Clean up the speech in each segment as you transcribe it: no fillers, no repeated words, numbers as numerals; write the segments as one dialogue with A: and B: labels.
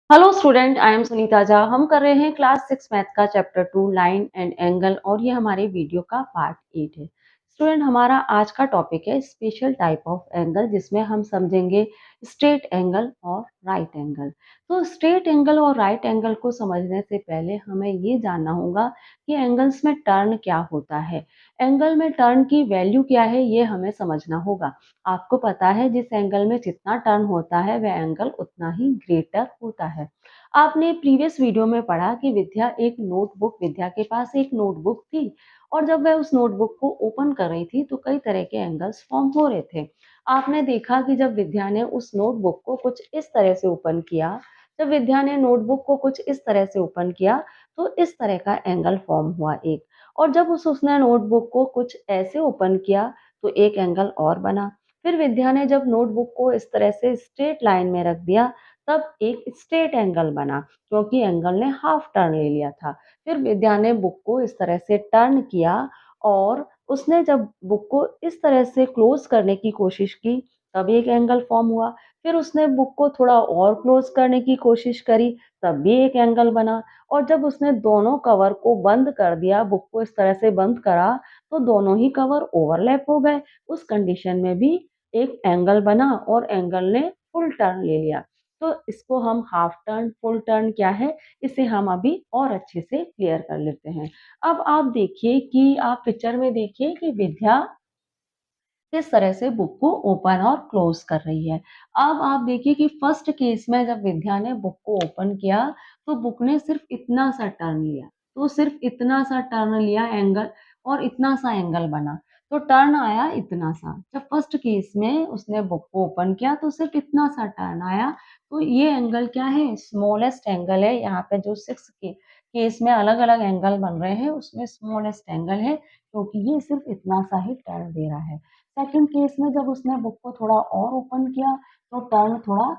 A: Hello student, I am Sunita Jha. हम कर रहे हैं क्लास 6 मैथ का चैप्टर 2 लाइन एंड एंगल और ये हमारे वीडियो का पार्ट 8 है। स्टूडेंट, हमारा आज का टॉपिक है स्पेशल टाइप ऑफ एंगल, जिसमें हम समझेंगे स्ट्रेट एंगल और राइट एंगल। तो स्ट्रेट एंगल और राइट एंगल को समझने से पहले हमें ये जानना होगा कि एंगल्स में टर्न क्या होता है। एंगल में टर्न की वैल्यू क्या है, ये हमें समझना होगा। आपको पता है जिस एंगल में जितना टर्न होता है वह एंगल उतना ही ग्रेटर होता है। आपने प्रीवियस वीडियो में पढ़ा कि विद्या के पास एक नोटबुक थी और जब वह उस नोटबुक को ओपन कर रही थी तो कई तरह के एंगल्स फॉर्म हो रहे थे। आपने देखा कि जब विद्या ने उस नोटबुक को कुछ इस तरह से ओपन किया, जब विद्या ने नोटबुक को कुछ इस तरह से ओपन किया तो इस तरह का एंगल फॉर्म हुआ एक। और जब उसने नोटबुक को कुछ ऐसे ओपन किया तो एक एंगल और बना। फिर विद्या ने जब नोटबुक को इस तरह से स्ट्रेट लाइन में रख दिया तब एक स्ट्रेट एंगल बना, क्योंकि एंगल ने हाफ टर्न ले लिया था। फिर विद्या ने बुक को इस तरह से टर्न किया और उसने जब बुक को इस तरह से क्लोज करने की कोशिश की तब एक एंगल फॉर्म हुआ। फिर उसने बुक को थोड़ा और क्लोज करने की कोशिश करी, तब भी एक एंगल बना। और जब उसने दोनों कवर को बंद कर दिया, बुक को इस तरह से बंद करा, तो दोनों ही कवर ओवरलैप हो गए। उस कंडीशन में भी एक एंगल बना और एंगल ने फुल टर्न ले लिया। तो इसको हम हाफ टर्न, फुल टर्न क्या है, इसे हम अभी और अच्छे से क्लियर कर लेते हैं। अब आप देखिए कि आप पिक्चर में देखिए कि विद्या किस तरह से बुक को ओपन और क्लोज कर रही है। अब आप देखिए कि फर्स्ट केस में जब विद्या ने बुक को ओपन किया तो बुक ने सिर्फ इतना सा टर्न लिया, तो सिर्फ इतना सा टर्न लिया एंगल और इतना सा एंगल बना। तो टर्न आया इतना सा। जब फर्स्ट केस में उसने बुक को ओपन किया तो सिर्फ इतना सा टर्न आया। तो ये एंगल क्या है? स्मॉलेस्ट एंगल है। यहाँ पे जो सिक्स के केस में अलग अलग एंगल बन रहे हैं उसमें स्मॉलेस्ट एंगल है, क्योंकि ये सिर्फ इतना सा ही टर्न दे रहा है। सेकंड केस में जब उसने बुक को थोड़ा और ओपन किया तो टर्न थोड़ा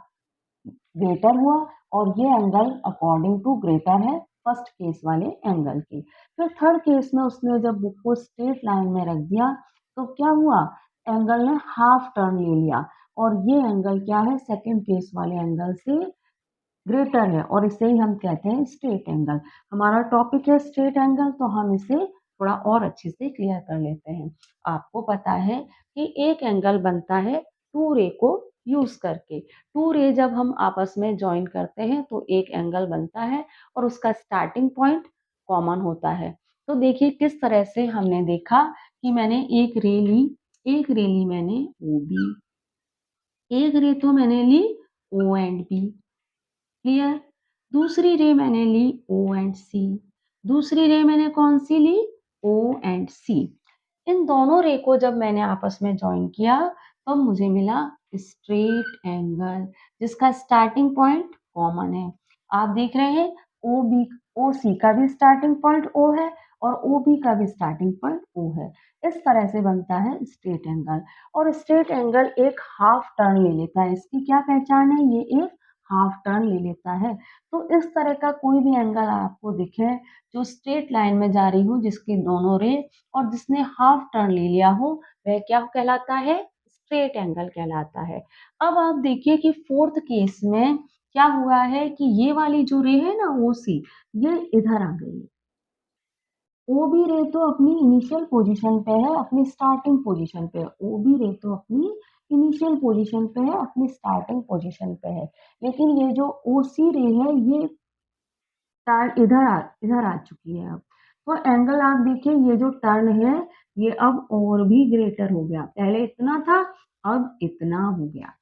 A: ग्रेटर हुआ और ये एंगल अकॉर्डिंग टू ग्रेटर है फर्स्ट केस वाले एंगल की। फिर थर्ड केस में उसने जब बुक को स्ट्रेट लाइन में रख दिया तो क्या हुआ? एंगल ने हाफ टर्न ले लिया और ये एंगल क्या है? सेकंड केस वाले एंगल से ग्रेटर है और इसे ही हम कहते हैं स्ट्रेट एंगल। हमारा टॉपिक है स्ट्रेट एंगल, तो हम इसे थोड़ा और अच्छे से क्लियर कर लेते हैं। आपको पता है कि एक एंगल बनता है टू रे को यूज करके। टू रे जब हम आपस में ज्वाइन करते हैं तो एक एंगल बनता है और उसका स्टार्टिंग पॉइंट कॉमन होता है। तो देखिए किस तरह से हमने देखा कि मैंने एक रे ली मैंने ओ बी, एक रे तो मैंने ली ओ एंड बी, क्लियर। दूसरी रे मैंने ली ओ एंड सी, दूसरी रे मैंने कौन सी ली? ओ एंड सी। इन दोनों रे को जब मैंने आपस में ज्वाइन किया तो मुझे मिला स्ट्रेट एंगल, जिसका स्टार्टिंग पॉइंट कॉमन है। आप देख रहे हैं ओ बी, ओ सी का भी स्टार्टिंग पॉइंट ओ है और ओ बी का भी स्टार्टिंग पॉइंट ओ है। इस तरह से बनता है स्ट्रेट एंगल। और स्ट्रेट एंगल एक हाफ टर्न ले लेता है। इसकी क्या पहचान है? ये एक हाफ टर्न ले लेता है। तो इस तरह का कोई भी एंगल आपको दिखे जो स्ट्रेट लाइन में जा रही हो, जिसकी दोनों रे और जिसने हाफ टर्न ले लिया हो, वह क्या कहलाता है? स्ट्रेट एंगल कहलाता है। अब आप देखिए कि फोर्थ केस में क्या हुआ है कि ये वाली जो रे है ना ओ सी, ये इधर आ गई है। ओ बी रे तो अपनी इनिशियल पोजीशन पे है, अपनी स्टार्टिंग पोजीशन पे है। ओ बी रे तो अपनी इनिशियल पोजीशन पे है, अपनी स्टार्टिंग पोजीशन पे है। लेकिन ये जो ओ सी रे है ये टर्न इधर आ चुकी है अब। तो एंगल आप देखिए ये जो टर्न है ये अब और भी ग्रेटर हो गया। पहले इतना था, अब इतना हो गया।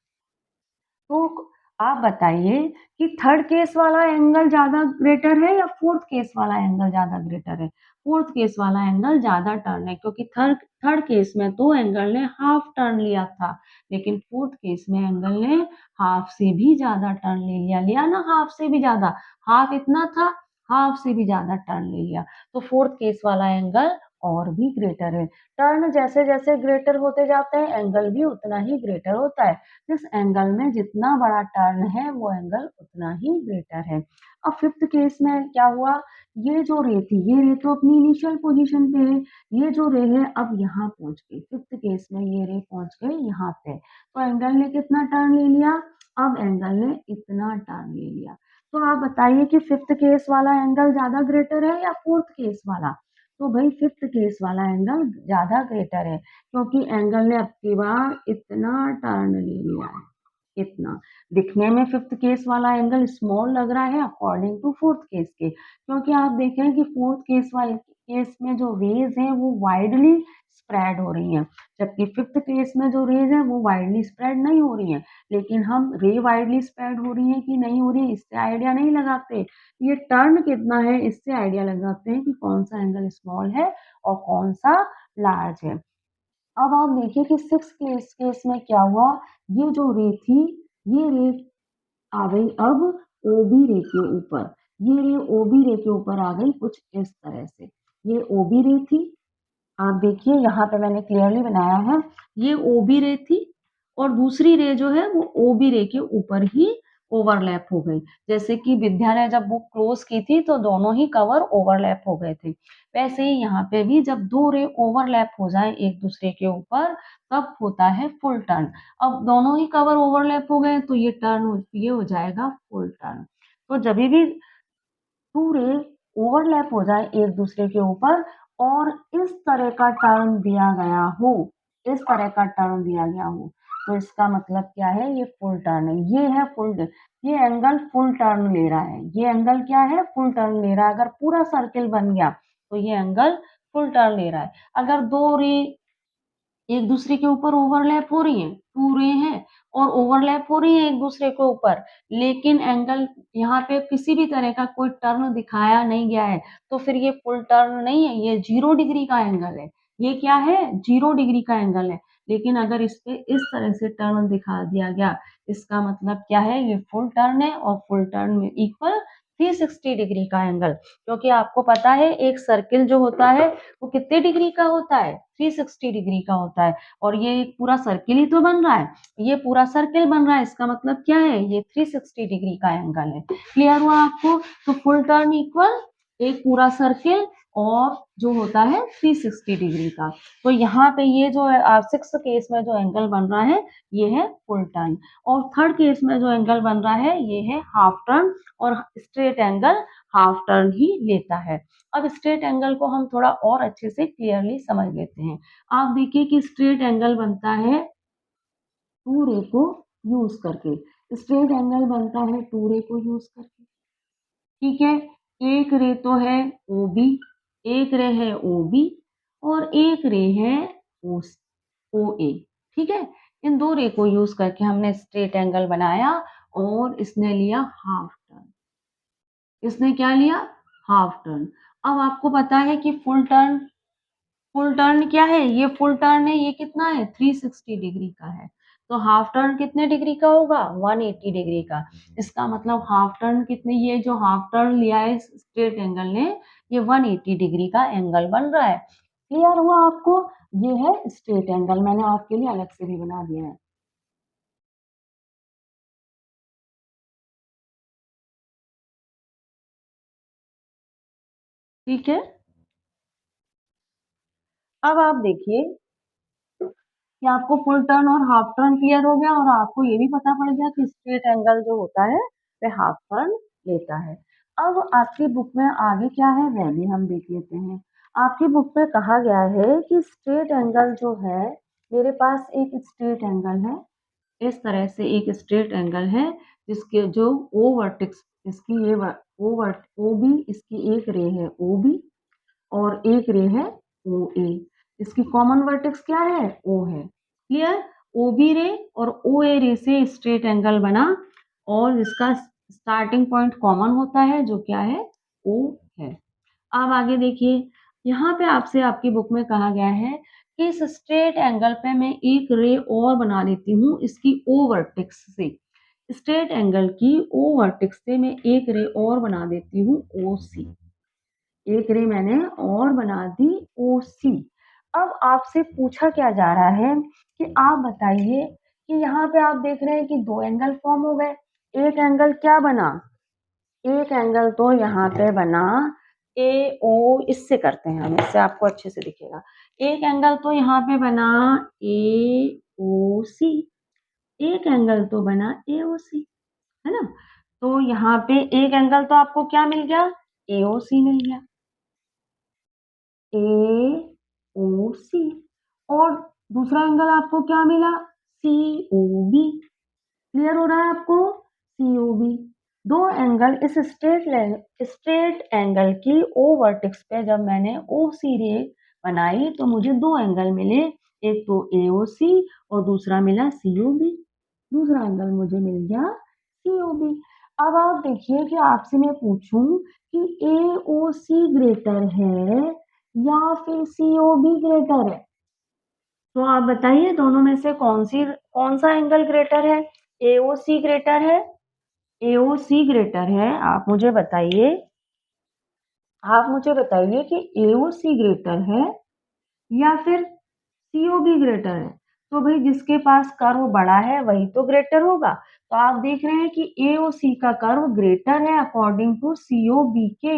A: तो आप बताइए कि थर्ड केस वाला एंगल ज़्यादा ग्रेटर है या फोर्थ केस वाला एंगल ज़्यादा ग्रेटर है? फोर्थ केस वाला एंगल ज़्यादा टर्न है, क्योंकि थर्ड थर्ड केस में तो एंगल ने हाफ टर्न लिया था, लेकिन फोर्थ केस में एंगल ने हाफ से भी ज़्यादा टर्न ले लिया। लिया ना हाफ से भी ज़्यादा? हाफ इतना था, हाफ से भी ज़्यादा टर्न ले लिया। तो फोर्थ केस वाला एंगल और भी ग्रेटर है। टर्न जैसे-जैसे ग्रेटर होते जाते हैं, एंगल भी उतना ही ग्रेटर होता है। जिस एंगल में जितना बड़ा टर्न है वो एंगल उतना ही ग्रेटर है। अब फिफ्थ केस में क्या हुआ? ये जो रे थी ये रे तो अपनी इनिशियल पोजीशन पे है, ये जो रे है अब यहाँ पहुंच गई। फिफ्थ केस में ये रे पहुंच गई यहाँ पे, तो एंगल ने कितना टर्न ले लिया? अब एंगल ने इतना टर्न ले लिया। तो आप बताइए कि फिफ्थ केस वाला एंगल ज्यादा ग्रेटर है या फोर्थ केस वाला? तो भाई फिफ्थ केस वाला एंगल ज्यादा ग्रेटर है, क्योंकि एंगल ने अब की बार इतना टर्न ले लिया है, इतना। दिखने में फिफ्थ केस वाला एंगल स्मॉल लग रहा है अकॉर्डिंग टू फोर्थ केस के, क्योंकि आप देखें कि फोर्थ केस वाले केस में जो रेज हैं वो वाइडली स्प्रेड हो रही हैं, जबकि फिफ्थ केस में जो रेज हैं वो वाइडली स्प्रेड नहीं हो रही हैं। लेकिन हम रे वाइडली स्प्रेड हो रही है कि नहीं हो रही है इससे आइडिया नहीं लगाते, ये टर्न कितना है इससे आइडिया लगाते हैं कि कौन सा एंगल स्मॉल है और कौन सा लार्ज है। अब आप देखिए कि सिक्स केस में क्या हुआ, ये जो रे थी, ये रे आ गई अब ओबी रे के ऊपर, ये रे ओबी रे के ऊपर आ गई कुछ इस तरह से। ये ओबी रे थी, आप देखिए यहाँ पे मैंने क्लियरली बनाया है, ये ओबी रे थी और दूसरी रे जो है वो ओबी रे के ऊपर ही ओवरलैप हो गई। जैसे कि विद्या ने जब बुक क्लोज की थी तो दोनों ही कवर ओवरलैप हो गए थे, वैसे ही यहाँ पे भी जब दो रे ओवरलैप हो जाए एक दूसरे के ऊपर तब होता है फुल टर्न। अब दोनों ही कवर ओवरलैप हो गए तो ये हो जाएगा फुल टर्न। तो जब भी टू रे ओवरलैप हो जाए एक दूसरे के ऊपर और इस तरह का टर्न दिया गया हो, इस तरह का टर्न दिया गया हो, तो इसका मतलब क्या है, ये फुल टर्न है, ये है फुल, ये एंगल फुल टर्न ले रहा है, ये एंगल क्या है, फुल टर्न ले रहा है। अगर पूरा सर्किल बन गया तो ये एंगल फुल टर्न ले रहा है। अगर दो रे एक दूसरे के ऊपर ओवरलैप हो रही हैं, टू रे हैं और ओवरलैप हो रही हैं एक दूसरे के ऊपर, लेकिन एंगल यहाँ पे किसी भी तरह का कोई टर्न दिखाया नहीं गया है, तो फिर ये फुल टर्न नहीं है, ये 0 डिग्री का एंगल है। ये क्या है, 0 डिग्री का एंगल है। लेकिन अगर इस पे इस तरह से टर्न दिखा दिया गया, इसका मतलब क्या है, ये फुल टर्न है और फुल टर्न में इक्वल 360 डिग्री का एंगल। क्योंकि आपको पता है एक सर्किल जो होता है वो कितने डिग्री का होता है, 360 डिग्री का होता है। और ये एक पूरा सर्किल ही तो बन रहा है, ये पूरा सर्किल बन रहा है, इसका मतलब क्या है, ये 360 डिग्री का एंगल है। क्लियर हुआ आपको? तो फुल टर्न इक्वल एक पूरा सर्किल और जो होता है 360 डिग्री का। तो यहाँ पे ये जो सिक्स केस में जो एंगल बन रहा है ये है फुल टर्न, और थर्ड केस में जो एंगल बन रहा है ये है हाफ टर्न, और स्ट्रेट एंगल हाफ टर्न ही लेता है। अब स्ट्रेट एंगल को हम थोड़ा और अच्छे से क्लियरली समझ लेते हैं। आप देखिए कि स्ट्रेट एंगल बनता है टू रे को यूज करके, स्ट्रेट एंगल बनता है टू रे को यूज करके, ठीक है। एक रे तो है ओ बी, एक रे है ओ बी और एक रे है ओ ओ ए, ठीक है। इन दो रे को यूज करके हमने स्ट्रेट एंगल बनाया और इसने लिया हाफ टर्न, इसने क्या लिया, हाफ टर्न। अब आपको पता है कि फुल टर्न क्या है, ये फुल टर्न है, ये कितना है, 360 डिग्री का है। तो हाफ टर्न कितने डिग्री का होगा, 180 डिग्री का। इसका मतलब हाफ टर्न कितने, ये जो हाफ टर्न लिया है स्ट्रेट एंगल ने, ये 180 डिग्री का एंगल बन रहा है। क्लियर हुआ आपको? ये है स्ट्रेट एंगल, मैंने आपके लिए अलग से भी बना दिया है। ठीक है। अब आप देखिए कि आपको फुल टर्न और हाफ टर्न क्लियर हो गया और आपको ये भी पता पड़ गया कि स्ट्रेट एंगल जो होता है वह हाफ टर्न लेता है। अब आपकी बुक में आगे क्या है वह भी हम देख लेते हैं। आपकी बुक में कहा गया है कि स्ट्रेट एंगल जो है, मेरे पास एक स्ट्रेट एंगल है, इस तरह से एक स्ट्रेट एंगल है जिसके जो ओ वर्टेक्स, इसकी ये ओ बी, इसकी एक रे है ओ बी और एक रे है ओ ए, इसकी कॉमन वर्टेक्स क्या है, ओ है। क्लियर? ओ बी रे और ओ ए रे से स्ट्रेट एंगल बना और इसका स्टार्टिंग पॉइंट कॉमन होता है जो क्या है, ओ है। अब आगे देखिए, यहाँ पे आपसे आपकी बुक में कहा गया है कि इस स्ट्रेट एंगल पे मैं एक रे और बना देती हूँ इसकी ओ वर्टेक्स से, स्ट्रेट एंगल की ओ वर्टेक्स से मैं एक रे और बना देती हूँ ओ सी, एक रे मैंने और बना दी ओ सी। अब आपसे पूछा क्या जा रहा है कि आप बताइए कि यहाँ पे आप देख रहे हैं कि दो एंगल फॉर्म हो गए, एक एंगल क्या बना, एक एंगल तो यहाँ पे बना ए ओ, इससे करते हैं हम, इससे आपको अच्छे से दिखेगा। एक एंगल तो यहाँ पे बना ए ओ सी, एक एंगल तो बना ए ओ सी, है ना। तो यहाँ पे एक एंगल तो आपको क्या मिल गया, AOC मिल गया, AOC। और दूसरा एंगल आपको क्या मिला, COB। क्लियर हो रहा है आपको, COB। दो एंगल इस स्ट्रेट एंगल की O वर्टेक्स पे जब मैंने OC रे बनाई तो मुझे दो एंगल मिले, एक तो AOC और दूसरा मिला COB। दूसरा एंगल मुझे मिल गया COB। अब आप देखिए कि आपसे मैं पूछूं कि AOC ग्रेटर है या फिर COB ग्रेटर है, तो आप बताइए दोनों में से कौन सा एंगल ग्रेटर है। AOC ग्रेटर है, AOC ग्रेटर है। आप मुझे बताइए कि AOC ग्रेटर है या फिर COB ग्रेटर है। तो भाई जिसके पास कर्व बड़ा है वही तो ग्रेटर होगा। तो आप देख रहे हैं कि AOC का कर्व ग्रेटर है अकॉर्डिंग टू COB के,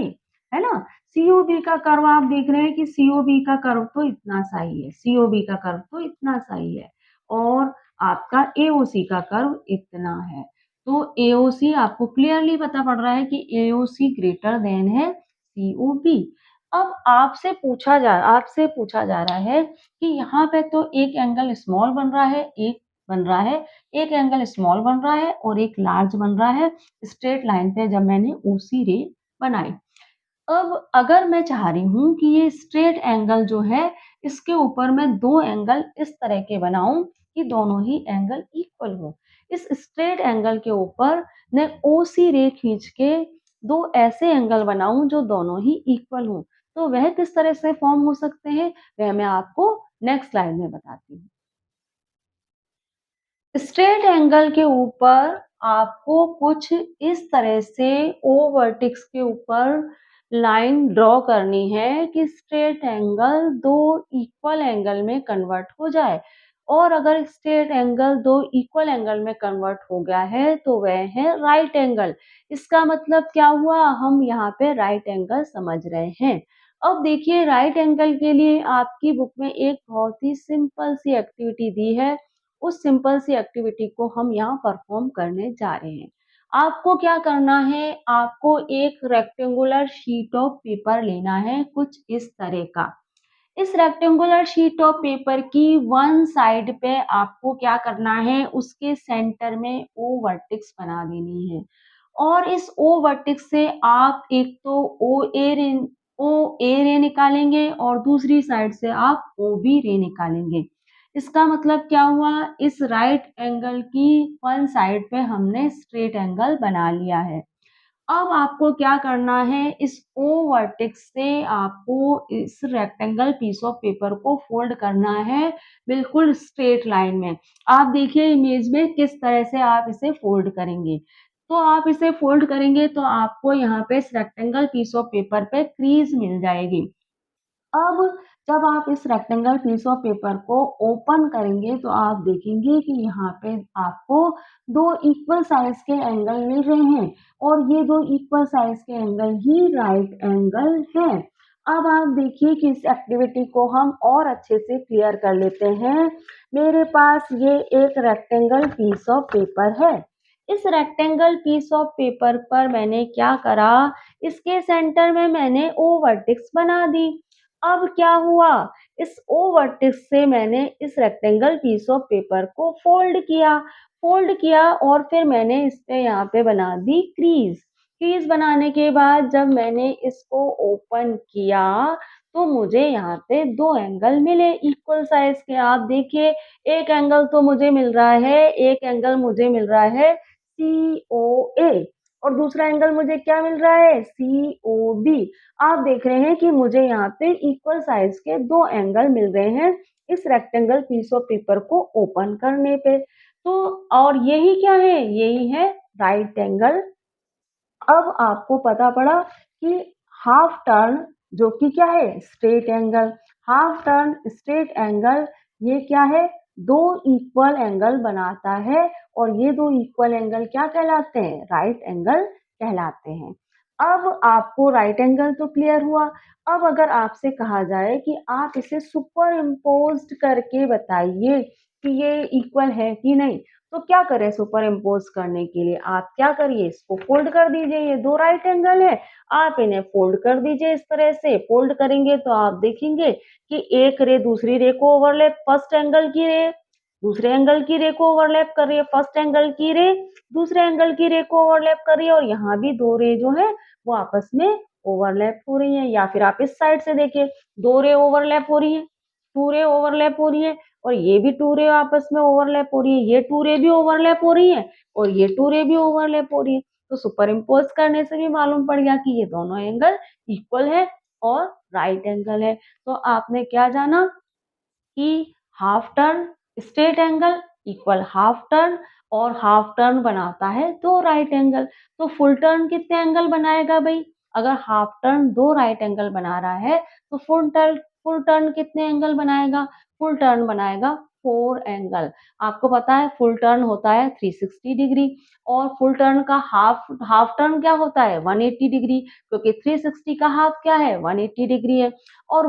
A: है ना। COB का कर्व आप देख रहे हैं कि COB का कर्व तो इतना सा ही है, COB का कर्व तो इतना सा ही है, और आपका AOC का कर्व इतना है। तो AOC आपको क्लियरली पता पड़ रहा है कि AOC ग्रेटर देन है COB। अब आपसे पूछा जा रहा है कि यहाँ पे तो एक एंगल स्मॉल बन रहा है, एक एंगल स्मॉल बन रहा है और एक लार्ज बन रहा है स्ट्रेट लाइन पे जब मैंने OC रे बनाई। अब अगर मैं चाह रही हूँ कि ये स्ट्रेट एंगल जो है इसके ऊपर मैं दो एंगल इस तरह के बनाऊं कि दोनों ही एंगल इक्वल हो। इस स्ट्रेट एंगल के ऊपर मैं OC रे खींच के दो ऐसे एंगल बनाऊं जो दोनों ही इक्वल हो। तो वह किस तरह से फॉर्म हो सकते हैं, वह मैं आपको नेक्स्ट स्लाइड में बताती हूँ। स्ट्रेट एंगल के ऊपर आपको कुछ इस तरह से O वर्टेक्स के ऊपर लाइन ड्रॉ करनी है कि स्ट्रेट एंगल दो इक्वल एंगल में कन्वर्ट हो जाए। और अगर स्ट्रेट एंगल दो इक्वल एंगल में कन्वर्ट हो गया है तो वह है राइट एंगल। इसका मतलब क्या हुआ, हम यहाँ पे राइट एंगल समझ रहे हैं। अब देखिए राइट एंगल के लिए आपकी बुक में एक बहुत ही सिंपल सी एक्टिविटी दी है। उस सिंपल सी एक्टिविटी को हम यहाँ परफॉर्म करने जा रहे हैं। आपको क्या करना है, आपको एक रेक्टेंगुलर शीट ऑफ पेपर लेना है कुछ इस तरह का। इस रेक्टेंगुलर शीट ऑफ पेपर की वन साइड पे आपको क्या करना है, उसके सेंटर में O वर्टेक्स बना देनी है। और इस O वर्टेक्स से आप एक तो ओ ए रे निकालेंगे और दूसरी साइड से आप OB रे निकालेंगे। इसका मतलब क्या हुआ, इस राइट एंगल की वन साइड पे हमने स्ट्रेट एंगल बना लिया है। अब आपको क्या करना है, इस O वर्टेक्स से आपको इस रेक्टेंगल पीस ऑफ पेपर को फोल्ड करना है बिल्कुल स्ट्रेट लाइन में। आप देखिए इमेज में किस तरह से आप इसे फोल्ड करेंगे। तो आप इसे फोल्ड करेंगे तो आपको यहाँ पे इस रेक्टेंगल पीस ऑफ पेपर पे क्रीज मिल जाएगी। अब जब आप इस रेक्टेंगल पीस ऑफ पेपर को ओपन करेंगे तो आप देखेंगे कि यहाँ पे आपको दो इक्वल साइज के एंगल मिल रहे हैं और ये दो इक्वल साइज के एंगल ही राइट एंगल है। अब आप देखिए कि इस एक्टिविटी को हम और अच्छे से क्लियर कर लेते हैं। मेरे पास ये एक रेक्टेंगल पीस ऑफ पेपर है। इस रेक्टेंगल पीस ऑफ पेपर पर मैंने क्या करा, इसके सेंटर में मैंने O वर्टेक्स बना दी। अब क्या हुआ, इस O वर्टेक्स से मैंने इस रेक्टेंगल पीस ऑफ पेपर को फोल्ड किया और फिर मैंने इस पे यहाँ पे बना दी क्रीज बनाने के बाद जब मैंने इसको ओपन किया तो मुझे यहाँ पे दो एंगल मिले इक्वल साइज के। आप देखिए एक एंगल तो मुझे मिल रहा है, एक एंगल मुझे मिल रहा है COA और दूसरा एंगल मुझे क्या मिल रहा है, COB। आप देख रहे हैं कि मुझे यहाँ पे इक्वल साइज के दो एंगल मिल रहे हैं इस रेक्टेंगल पीस ऑफ पेपर को ओपन करने पे। तो और यही क्या है, यही है राइट एंगल। अब आपको पता पड़ा कि हाफ टर्न जो कि क्या है, straight angle. Half turn straight angle ये क्या है, दो इक्वल एंगल बनाता है और ये दो इक्वल एंगल क्या कहलाते हैं, राइट एंगल कहलाते हैं। अब आपको राइट एंगल तो क्लियर हुआ। अब अगर आपसे कहा जाए कि आप इसे सुपर इम्पोज्ड करके बताइए कि ये इक्वल है कि नहीं, तो क्या करें सुपर इम्पोज करने के लिए, आप क्या करिए, इसको फोल्ड कर दीजिए। ये दो राइट एंगल है, आप इन्हें फोल्ड कर दीजिए। इस तरह से फोल्ड करेंगे तो आप देखेंगे कि एक रे दूसरी रे को ओवरलैप, फर्स्ट एंगल की रे दूसरे एंगल की रे को ओवरलैप कर रही है, फर्स्ट एंगल की रे दूसरे एंगल की रे को ओवरलैप कर रही है, और यहाँ भी दो रे जो है वो आपस में ओवरलैप हो रही है। या फिर आप इस साइड से देखिए, दो रे ओवरलैप हो रही है, टू रे ओवरलैप हो रही है, और ये भी टू रे आपस में ओवरलैप हो रही है, ये टू रे भी ओवरलैप हो रही है, और ये टू रे भी ओवरलैप हो रही है। तो सुपर इम्पोज करने से भी मालूम पड़ गया कि ये दोनों एंगल इक्वल है और राइट एंगल है। तो आपने क्या जाना कि half turn straight angle equal half turn, और हाफ टर्न बनाता है दो राइट एंगल। तो फुल टर्न कितने एंगल बनाएगा भाई? अगर हाफ टर्न दो राइट एंगल बना रहा है तो फुल टर्न कितने एंगल बनाएगा? फुल टर्न बनाएगा फोर एंगल। आपको पता है फुल टर्न होता है 360 डिग्री, और फुल टर्न का हाफ हाफ टर्न क्या होता है 180 डिग्री, क्योंकि 360 का हाफ क्या है 180 डिग्री है, और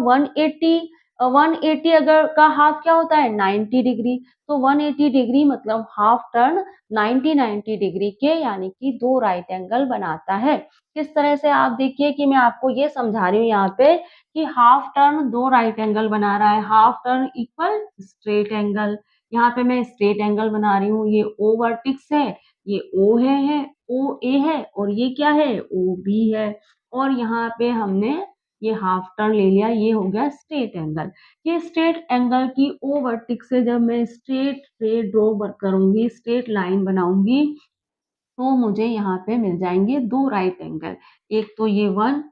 A: 180 अगर का हाफ क्या होता है 90 डिग्री। तो 180 डिग्री मतलब हाफ टर्न 90 डिग्री के यानी कि दो राइट एंगल बनाता है। किस तरह से? आप देखिए कि मैं आपको ये समझा रही हूँ यहाँ पे कि हाफ टर्न दो राइट एंगल बना रहा है, half turn equal straight angle. यहाँ पे मैं स्ट्रेट एंगल बना रही हूँ, ये ओ वर्टिक्स है, ये ओ ओ ए है, और ये क्या है ओ बी है, और यहाँ पे हमने ये हाफ टर्न ले लिया, ये हो गया स्ट्रेट एंगल। ये स्ट्रेट एंगल की ओ वर्टेक्स से जब मैं स्ट्रेट रे ड्रॉ करूंगी, स्ट्रेट लाइन बनाऊंगी, तो मुझे यहाँ पे मिल जाएंगे दो राइट एंगल। एक तो ये वन,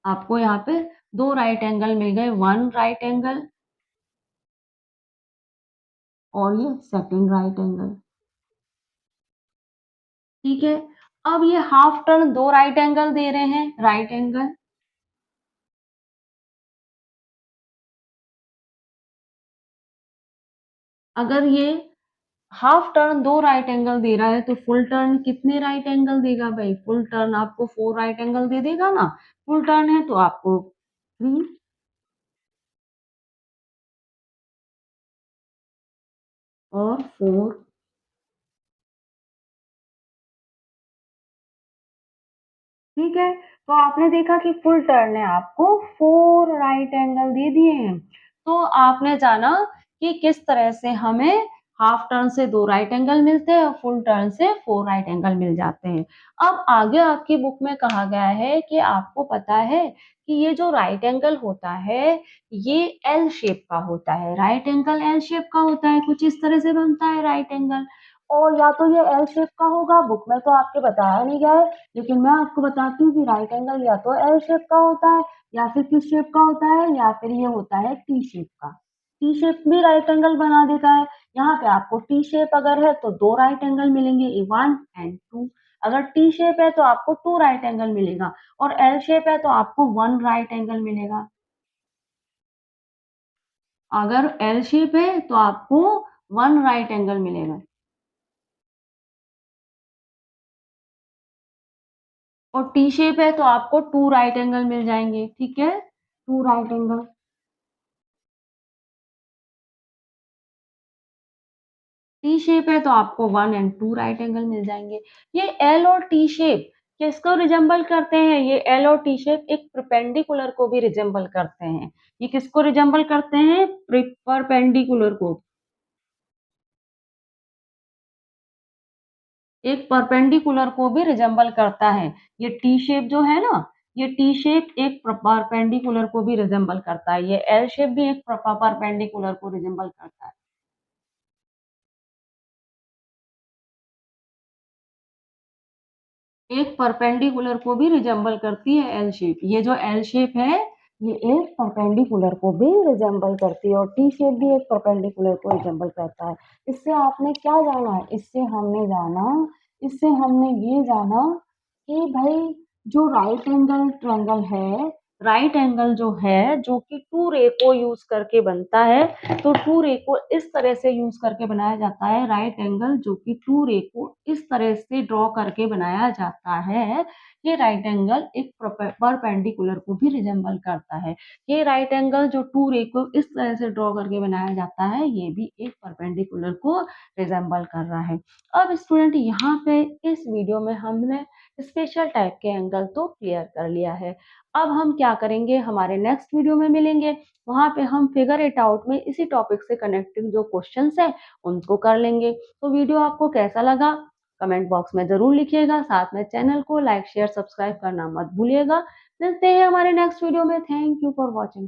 A: आपको यहाँ पे दो राइट एंगल मिल गए, वन राइट एंगल और ये सेकंड राइट एंगल। ठीक है, अब ये हाफ टर्न दो राइट एंगल दे रहे हैं, राइट एंगल। अगर ये हाफ टर्न दो राइट एंगल दे रहा है तो फुल टर्न कितने राइट एंगल देगा भाई? फुल टर्न आपको फोर राइट एंगल दे देगा ना। फुल टर्न है तो आपको थ्री और फोर। ठीक है, तो आपने देखा कि फुल टर्न ने आपको फोर राइट एंगल दे दिए हैं। तो आपने जाना कि किस तरह से हमें हाफ टर्न से दो राइट एंगल मिलते हैं और फुल टर्न से फोर राइट एंगल मिल जाते हैं। अब आगे आपकी बुक में कहा गया है कि आपको पता है कि ये जो राइट एंगल होता है ये एल शेप का होता है। राइट एंगल एल शेप का होता है, कुछ इस तरह से बनता है राइट एंगल। और या तो ये एल शेप का होगा, बुक में तो आपके बताया नहीं गया है, लेकिन मैं आपको बताती हूँ कि राइट एंगल या तो एल शेप का होता है, या फिर किस शेप का होता है, या फिर ये होता है टी शेप का। टी शेप भी राइट एंगल बना देता है। यहाँ पे आपको टी शेप अगर है तो दो राइट एंगल मिलेंगे, वन एंड टू। अगर टी शेप है तो आपको टू राइट एंगल मिलेगा, और एल शेप है तो आपको वन राइट एंगल मिलेगा। अगर एल शेप है तो आपको वन राइट एंगल मिलेगा, और टी शेप है तो आपको टू राइट एंगल मिल जाएंगे। ठीक है, two right angle. T shape है तो आपको one and two right angle मिल जाएंगे। ये एल और टी शेप किसको रिजेंबल करते हैं? ये एल और टी शेप एक परपेंडिकुलर को भी रिजेंबल करते हैं। ये किसको रिजेंबल करते हैं? परपेंडिकुलर को। एक परपेंडिकुलर को भी रिजेंबल करता है। ये टी शेप जो है ना, ये टी शेप एक परपेंडिकुलर को भी रिजेंबल करता है, ये एल शेप भी एक परपेंडिकुलर को रिजेंबल करता है। एक परपेंडिकुलर को भी रिजेंबल करती है एल शेप। ये जो एल शेप है ये एक परपेंडिकुलर को भी रिजेंबल करती है, और टी शेप भी एक परपेंडिकुलर को रिजेंबल करता है। इससे आपने क्या जाना? इससे हमने ये जाना कि भाई जो राइट एंगल ट्रायंगल है, राइट एंगल जो है जो कि टू रे को यूज करके बनता है, तो टू रे को इस तरह से यूज करके बनाया जाता है। राइट एंगल जो कि टू रे को इस तरह से ड्रॉ करके बनाया जाता है ये राइट एंगल एक परपेंडिकुलर को भी रिजेंबल करता है। ये राइट एंगल जो टू रे को इस तरह से ड्रॉ करके बनाया जाता है, ये भी एक परपेंडिकुलर को रिजेंबल कर रहा है। अब स्टूडेंट यहाँ पे इस वीडियो में हमने स्पेशल टाइप के एंगल तो क्लियर कर लिया है। अब हम क्या करेंगे, हमारे नेक्स्ट वीडियो में मिलेंगे, वहाँ पे हम फिगर इट आउट में इसी टॉपिक से कनेक्टिंग जो क्वेश्चंस है उनको कर लेंगे। तो वीडियो आपको कैसा लगा कमेंट बॉक्स में जरूर लिखिएगा, साथ में चैनल को लाइक शेयर सब्सक्राइब करना मत भूलिएगा। मिलते हैं हमारे नेक्स्ट वीडियो में। Thank you for watching.